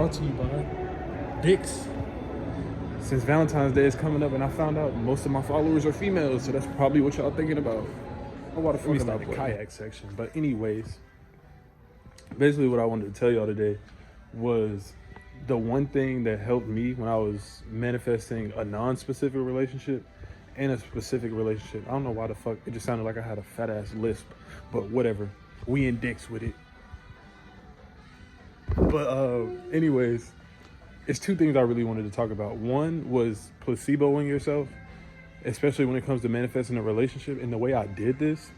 brought to you by Dicks. Since Valentine's Day is coming up and I found out most of my followers are females, so that's probably what y'all thinking about. Oh, why the fuck am I in the kayak section? But anyways, basically what I wanted to tell y'all today was the one thing that helped me when I was manifesting a non-specific relationship and a specific relationship. I don't know why the fuck, it just sounded like I had a fat ass lisp, but whatever. We in Dicks with it. But anyways, it's two things I really wanted to talk about. One was placeboing yourself, especially when it comes to manifesting a relationship. And the way I did this,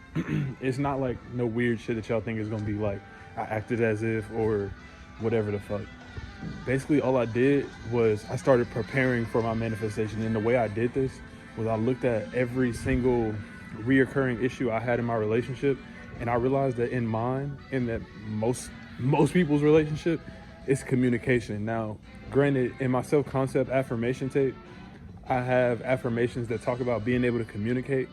it's not like no weird shit that y'all think is gonna be like I acted as if or whatever the fuck. Basically, all I did was I started preparing for my manifestation. And the way I did this was I looked at every single reoccurring issue I had in my relationship, and I realized that in mine, and that most people's relationship, it's communication. Now, granted, in my self-concept affirmation tape, I have affirmations that talk about being able to communicate.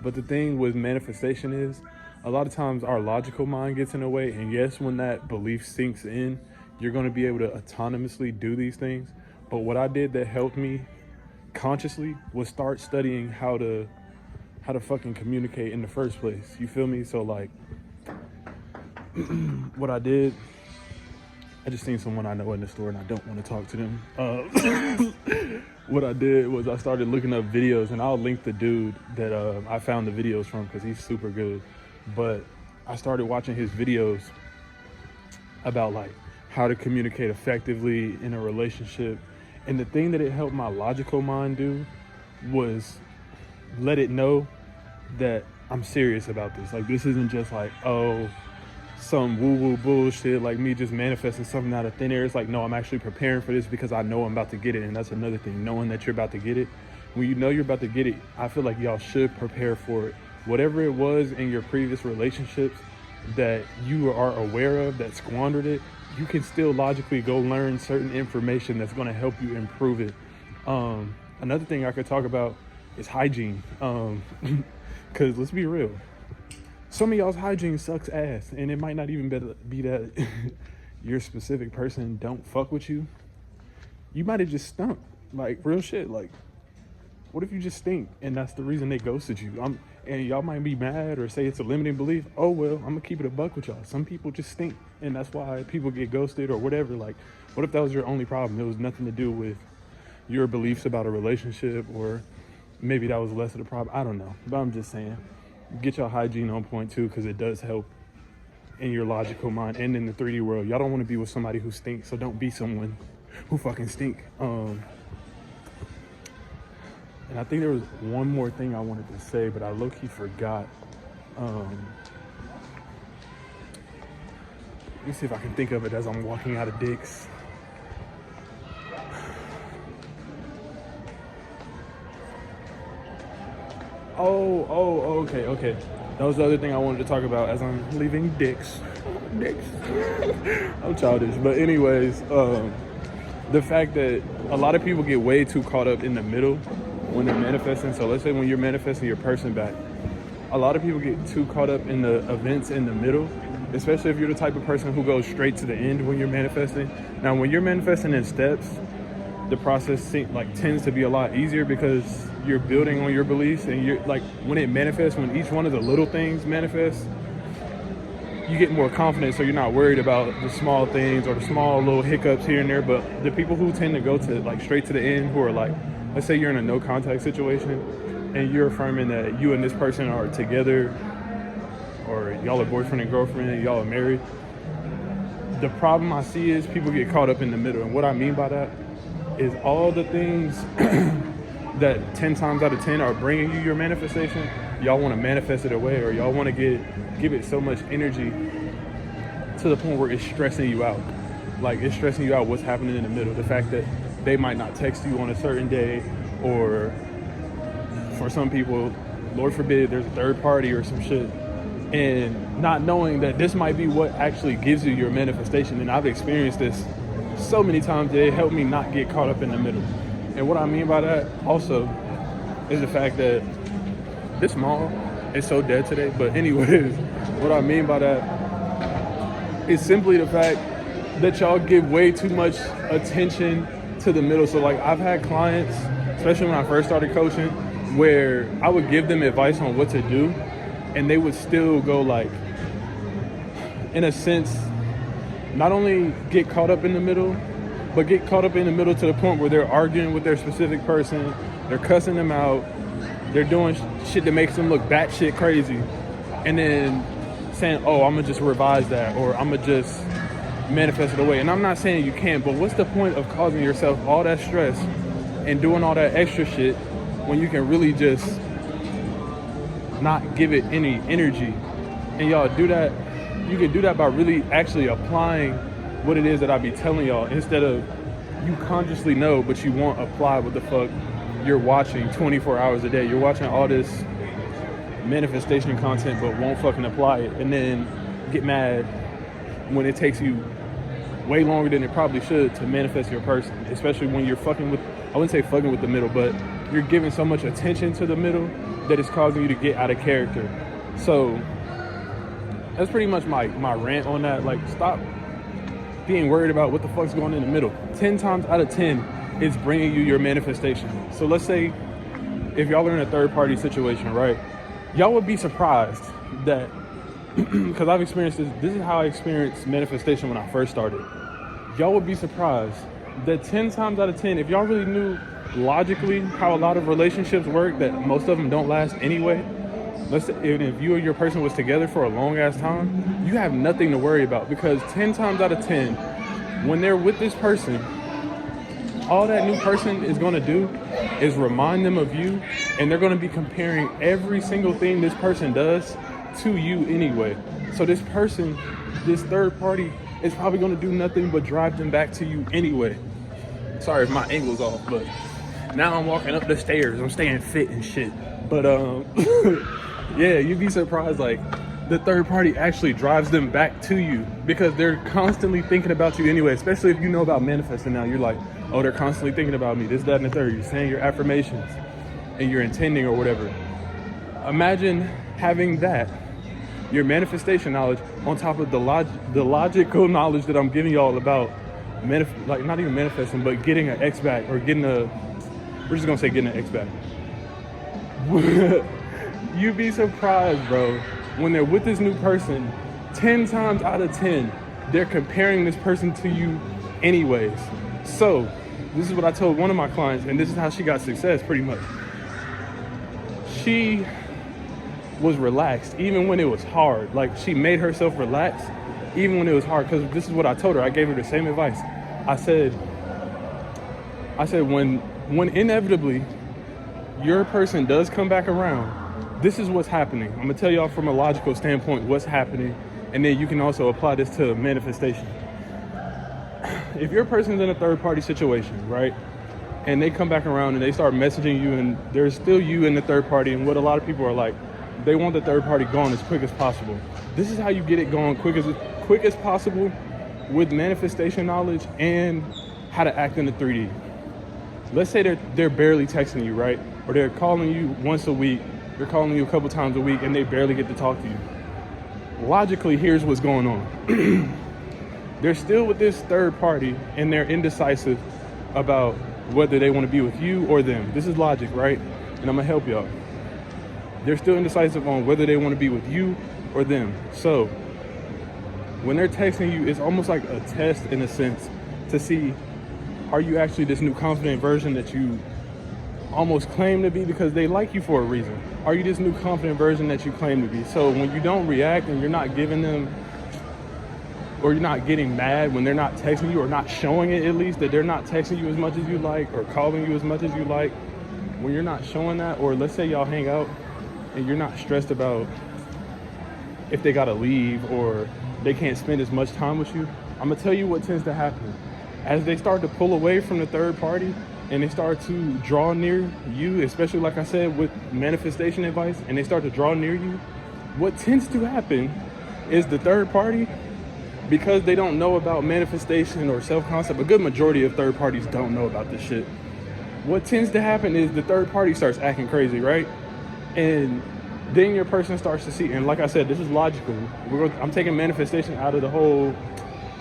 But the thing with manifestation is, a lot of times our logical mind gets in the way. And yes, when that belief sinks in, you're going to be able to autonomously do these things. But what I did that helped me consciously was start studying how to fucking communicate in the first place. You feel me? So like, what I did, I just seen someone I know in the store and I don't want to talk to them. What I did was I started looking up videos, and I'll link the dude that I found the videos from because he's super good. But I started watching his videos about like how to communicate effectively in a relationship. And the thing that it helped my logical mind do was let it know that I'm serious about this. Like, this isn't just like, oh, some woo-woo bullshit, like me just manifesting something out of thin air. It's like, no, I'm actually preparing for this because I know I'm about to get it. And that's another thing, knowing that you're about to get it. When you know you're about to get it, I feel like y'all should prepare for it. Whatever it was in your previous relationships that you are aware of that squandered it, you can still logically go learn certain information that's going to help you improve it. Another thing I could talk about is hygiene. Because let's be real, some of y'all's hygiene sucks ass, and it might not even be that your specific person don't fuck with you. You might have just stunk, like real shit. Like, what if you just stink and that's the reason they ghosted you? And y'all might be mad or say it's a limiting belief. Oh well, I'm gonna keep it a buck with y'all. Some people just stink, and that's why people get ghosted or whatever. Like, what if that was your only problem? It was nothing to do with your beliefs about a relationship, or maybe that was less of the problem. I don't know, but I'm just saying, get your hygiene on point too, because it does help in your logical mind and in the 3D world. Y'all don't want to be with somebody who stinks, so don't be someone who fucking stink. And I think there was one more thing I wanted to say, but I low-key forgot. Let me see if I can think of it as I'm walking out of Dicks. Okay. That was the other thing I wanted to talk about as I'm leaving Dicks. I'm childish. But anyways, the fact that a lot of people get way too caught up in the middle when they're manifesting. So let's say when you're manifesting your person back, a lot of people get too caught up in the events in the middle, especially if you're the type of person who goes straight to the end when you're manifesting. Now, when you're manifesting in steps, the process tends to be a lot easier because you're building on your beliefs, and you're like, when it manifests, when each one of the little things manifests, you get more confident, so you're not worried about the small things or the small little hiccups here and there. But the people who tend to go to like straight to the end, who are like, let's say you're in a no contact situation and you're affirming that you and this person are together, or y'all are boyfriend and girlfriend and y'all are married, the problem I see is people get caught up in the middle. And what I mean by that is all the things that 10 times out of 10 are bringing you your manifestation, y'all want to manifest it away, or y'all want to give it so much energy to the point where it's stressing you out. Like, it's stressing you out what's happening in the middle. The fact that they might not text you on a certain day, or for some people, Lord forbid, there's a third party or some shit, and not knowing that this might be what actually gives you your manifestation. And I've experienced this so many times that it helped me not get caught up in the middle. And what I mean by that also is the fact that this mall is so dead today. But anyways, what I mean by that is simply the fact that y'all give way too much attention to the middle. So like I've had clients, especially when I first started coaching, where I would give them advice on what to do and they would still go like, in a sense, not only get caught up in the middle, but get caught up in the middle to the point where they're arguing with their specific person, they're cussing them out, they're doing shit that makes them look batshit crazy, and then saying, oh, I'm gonna just revise that, or I'm gonna just manifest it away. And I'm not saying you can't, but what's the point of causing yourself all that stress and doing all that extra shit when you can really just not give it any energy? And y'all do that, you can do that by really actually applying what it is that I be telling y'all, instead of you consciously know, but you won't apply what the fuck you're watching 24 hours a day. You're watching all this manifestation content, but won't fucking apply it, and then get mad when it takes you way longer than it probably should to manifest your person, especially when you're fucking with, I wouldn't say fucking with the middle, but you're giving so much attention to the middle that it's causing you to get out of character. So that's pretty much my rant on that. Like, stop being worried about what the fuck's going in the middle. 10 times out of 10, it's bringing you your manifestation. So let's say if y'all are in a third party situation, right? Y'all would be surprised that, because I've experienced this is how I experienced manifestation when I first started. Y'all would be surprised that 10 times out of 10, if y'all really knew logically how a lot of relationships work, that most of them don't last anyway. Let's say if you or your person was together for a long ass time, you have nothing to worry about, because 10 times out of 10, when they're with this person, all that new person is going to do is remind them of you, and they're going to be comparing every single thing this person does to you anyway. So this person, this third party, is probably going to do nothing but drive them back to you anyway. Sorry if my angle's off, but now I'm walking up the stairs. I'm staying fit and shit. But yeah, you'd be surprised, like, the third party actually drives them back to you, because they're constantly thinking about you anyway. Especially if you know about manifesting now, you're like, oh, they're constantly thinking about me, this, that, and the third. You're saying your affirmations and you're intending or whatever. Imagine having that, your manifestation knowledge, on top of the logical knowledge that I'm giving y'all about like not even manifesting, but getting an X back, or getting a, we're just gonna say getting an X back. You'd be surprised, bro, when they're with this new person, 10 times out of 10, they're comparing this person to you anyways. So this is what I told one of my clients, and this is how she got success pretty much. She was relaxed even when it was hard. Like, she made herself relax even when it was hard, because this is what I told her. I gave her the same advice. I said when inevitably your person does come back around, this is what's happening. I'm gonna tell y'all from a logical standpoint what's happening, and then you can also apply this to manifestation. If your person's in a third party situation, right, and they come back around and they start messaging you, and there's still you in the third party, and what a lot of people are like, they want the third party gone as quick as possible. This is how you get it going quick as possible, with manifestation knowledge and how to act in the 3D. Let's say they're barely texting you, right? Or they're calling you once a week, they're calling you a couple times a week, and they barely get to talk to you. Logically, here's what's going on. They're still with this third party, and they're indecisive about whether they want to be with you or them. This is logic, right? And I'm gonna help y'all. They're still indecisive on whether they want to be with you or them. So when they're texting you, it's almost like a test in a sense to see, are you actually this new confident version that you almost claim to be, because they like you for a reason? Are you this new confident version that you claim to be? So when you don't react and you're not giving them, or you're not getting mad when they're not texting you, or not showing it at least, that they're not texting you as much as you like, or calling you as much as you like, when you're not showing that, or let's say y'all hang out and you're not stressed about if they gotta leave or they can't spend as much time with you, I'm gonna tell you what tends to happen. As they start to pull away from the third party and they start to draw near you, especially like I said with manifestation advice, and they start to draw near you, what tends to happen is the third party, because they don't know about manifestation or self-concept, a good majority of third parties don't know about this shit. What tends to happen is the third party starts acting crazy, right? And then your person starts to see, and like I said, this is logical. I'm taking manifestation out of the whole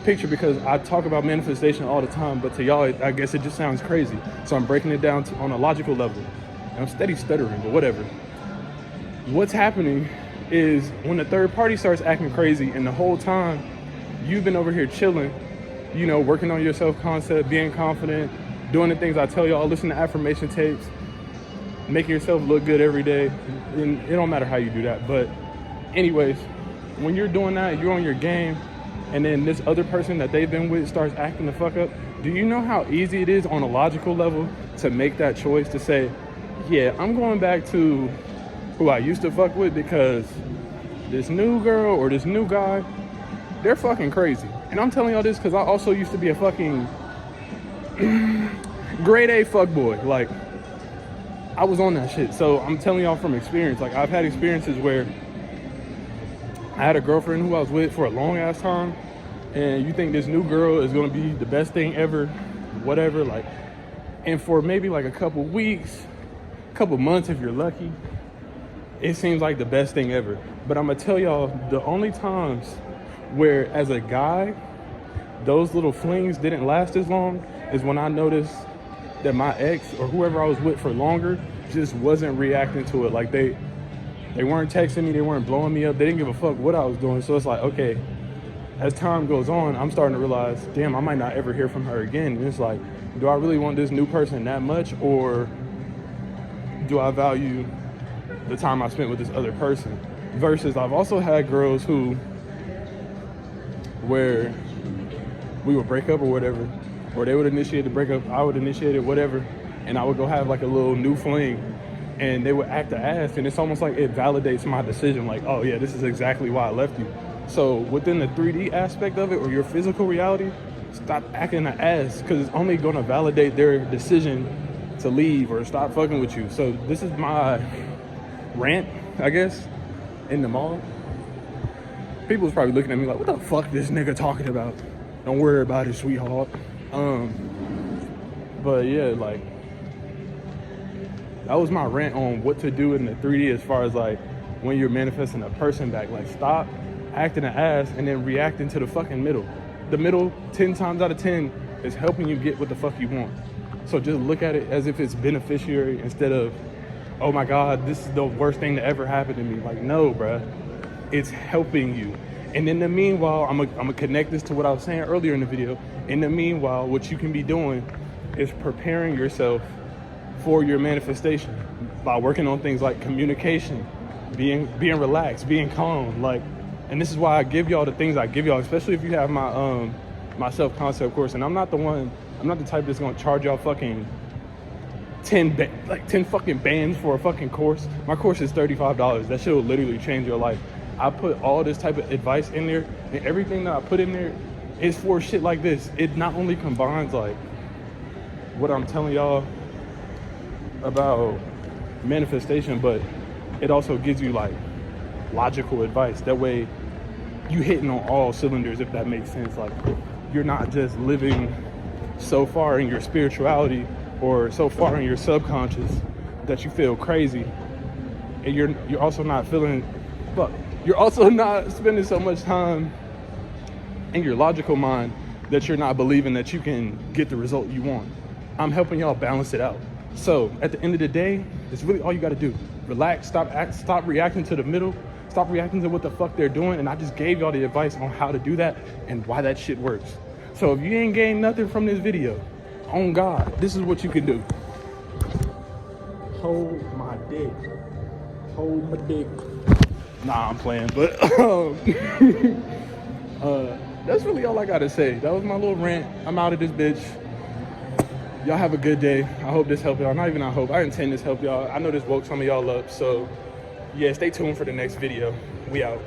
picture because I talk about manifestation all the time, but to y'all, I guess it just sounds crazy. So I'm breaking it down on a logical level. And I'm steady stuttering, but whatever. What's happening is when the third party starts acting crazy and the whole time you've been over here chilling, you know, working on your self-concept, being confident, doing the things I tell y'all, listen to affirmation tapes, making yourself look good every day. And it don't matter how you do that. But anyways, when you're doing that, you're on your game, and then this other person that they've been with starts acting the fuck up. Do you know how easy it is on a logical level to make that choice to say, yeah, I'm going back to who I used to fuck with because this new girl or this new guy, they're fucking crazy. And I'm telling y'all this because I also used to be a fucking grade A fuckboy. Like, I was on that shit. So I'm telling y'all from experience. Like, I've had experiences where I had a girlfriend who I was with for a long ass time, and you think this new girl is gonna be the best thing ever, whatever, like, and for maybe like a couple weeks, couple months if you're lucky, it seems like the best thing ever. But I'm gonna tell y'all, the only times where as a guy, those little flings didn't last as long is when I noticed that my ex or whoever I was with for longer just wasn't reacting to it. Like they weren't texting me, they weren't blowing me up, they didn't give a fuck what I was doing. So it's like, okay, as time goes on, I'm starting to realize, damn, I might not ever hear from her again. And it's like, do I really want this new person that much, or do I value the time I spent with this other person? Versus I've also had girls where we would break up or whatever, or they would initiate the breakup, I would initiate it, whatever, and I would go have like a little new fling, and they would act the ass, and it's almost like it validates my decision, like, oh yeah, this is exactly why I left you. So within the 3D aspect of it, or your physical reality, stop acting the ass, because it's only gonna validate their decision to leave or stop fucking with you. So this is my rant, I guess, in the mall. People's probably looking at me like, what the fuck this nigga talking about? Don't worry about it, sweetheart. But yeah, like, that was my rant on what to do in the 3D as far as like when you're manifesting a person back. Like, stop acting an ass and then reacting to the fucking middle. The middle, 10 times out of 10, is helping you get what the fuck you want. So just look at it as if it's beneficiary instead of, oh my God, this is the worst thing that ever happened to me. Like, no, bruh, it's helping you. And in the meanwhile, I'm gonna connect this to what I was saying earlier in the video. In the meanwhile, what you can be doing is preparing yourself for your manifestation by working on things like communication, being relaxed, being calm. Like, and this is why I give y'all the things I give y'all, especially if you have my my self-concept course. And I'm not the type that's gonna charge y'all fucking 10 fucking bands for a fucking course. My course is $35. That shit will literally change your life. I put all this type of advice in there, and everything that I put in there is for shit like this. It not only combines like what I'm telling y'all about manifestation, but it also gives you like logical advice. That way you hitting on all cylinders, if that makes sense. Like, you're not just living so far in your spirituality or so far in your subconscious that you feel crazy, and you're also not feeling, but you're also not spending so much time in your logical mind that you're not believing that you can get the result you want. I'm helping y'all balance it out. So at the end of the day, it's really all you got to do. Relax, stop reacting to the middle, stop reacting to what the fuck they're doing. And I just gave y'all the advice on how to do that and why that shit works. So if you ain't gained nothing from this video, on God, this is what you can do. Hold my dick. Hold my dick. Nah, I'm playing, but that's really all I gotta say. That was my little rant. I'm out of this bitch. Y'all have a good day. I hope this helped y'all. Not even I hope. I intend this help y'all. I know this woke some of y'all up. So yeah, stay tuned for the next video. We out.